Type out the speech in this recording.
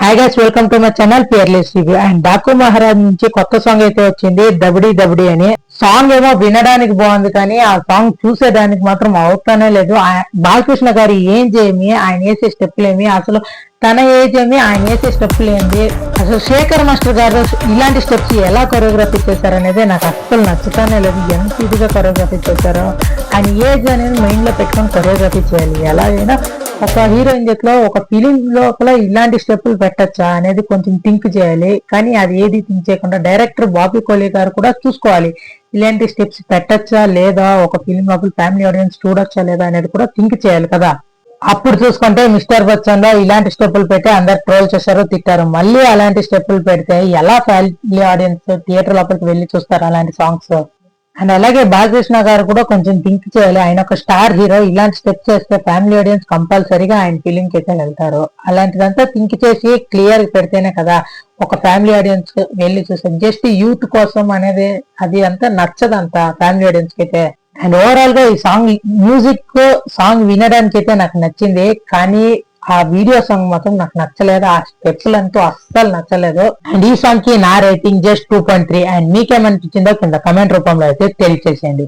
Hi guys, welcome to my channel Peerless Review. And Daaku Maharaj నుంచి కొత్త song అయితే వచ్చింది, దబడి దబడి అని. సాంగ్ ఏమో వినడానికి బాగుంది, కానీ ఆ సాంగ్ చూసేదానికి మాత్రం అవుతానే లేదు. బాలకృష్ణ గారు ఏం చేయమి, ఆయన వేసే స్టెప్పులు ఏమి, అసలు తన ఏజ్ ఏమి, ఆయన వేసే స్టెప్పులు ఏంటి, అసలు శేఖర్ మాస్టర్ గారు ఇలాంటి స్టెప్స్ ఎలా కొరియోగ్రఫీ చేశారనేది నాకు అస్సలు నచ్చుతానే లేదు. ఎంత ఇదిగా కొరియోగ్రఫీ చేశారో, ఆయన ఏజ్ అనేది మైండ్ లో పెట్టుకొని కొరియోగ్రఫీ చేయాలి. ఎలాగైనా ఒక హీరోయిన్ చేతిలో ఒక ఫిలిం లోపల ఇలాంటి స్టెప్పులు పెట్టచ్చా అనేది కొంచెం థింక్ చేయాలి. కానీ అది ఏది థింక్ చేయకుండా డైరెక్టర్ బాబీ కోహ్లీ గారు కూడా చూసుకోవాలి, ఇలాంటి స్టెప్స్ పెట్టచ్చా లేదా, ఒక ఫిలిం లోపల ఫ్యామిలీ ఆడియన్స్ చూడొచ్చా లేదా అనేది కూడా థింక్ చేయాలి కదా. అప్పుడు చూసుకుంటే మిస్టర్ బచ్చన్ లో ఇలాంటి స్టెప్పులు పెట్టి అందరు ట్రోల్ చేశారు, తిట్టారు. మళ్ళీ అలాంటి స్టెప్పులు పెడితే ఎలా ఫ్యామిలీ ఆడియన్స్ థియేటర్ లోపలికి వెళ్ళి చూస్తారు అలాంటి సాంగ్స్? అండ్ అలాగే బాలకృష్ణ గారు కూడా కొంచెం థింక్ చేయాలి. ఆయన ఒక స్టార్ హీరో, ఇలాంటి స్టెప్స్ చేస్తే ఫ్యామిలీ ఆడియన్స్ కంపల్సరీగా ఆయన ఫిలింకి అయితే వెళ్తారు. అలాంటిదంతా థింక్ చేసి క్లియర్ పెడితేనే కదా ఒక ఫ్యామిలీ ఆడియన్స్ వెళ్ళి చూస్తారు. జస్ట్ యూత్ కోసం అనేది అది అంతా నచ్చదంతా ఫ్యామిలీ ఆడియన్స్ కి అయితే. అండ్ ఓవరాల్ గా ఈ సాంగ్ మ్యూజిక్ సాంగ్ వినడానికి అయితే నాకు నచ్చింది, కానీ ఆ వీడియో సాంగ్ మాత్రం నాకు నచ్చలేదు. ఆ స్టెప్స్ అంటూ అస్సలు నచ్చలేదు. అండ్ ఈ సాంగ్ కి నా రేటింగ్ జస్ట్ 2.3. అండ్ మీకేమనిపించిందో కింద కమెంట్ రూపంలో అయితే తెలియచేసేయండి.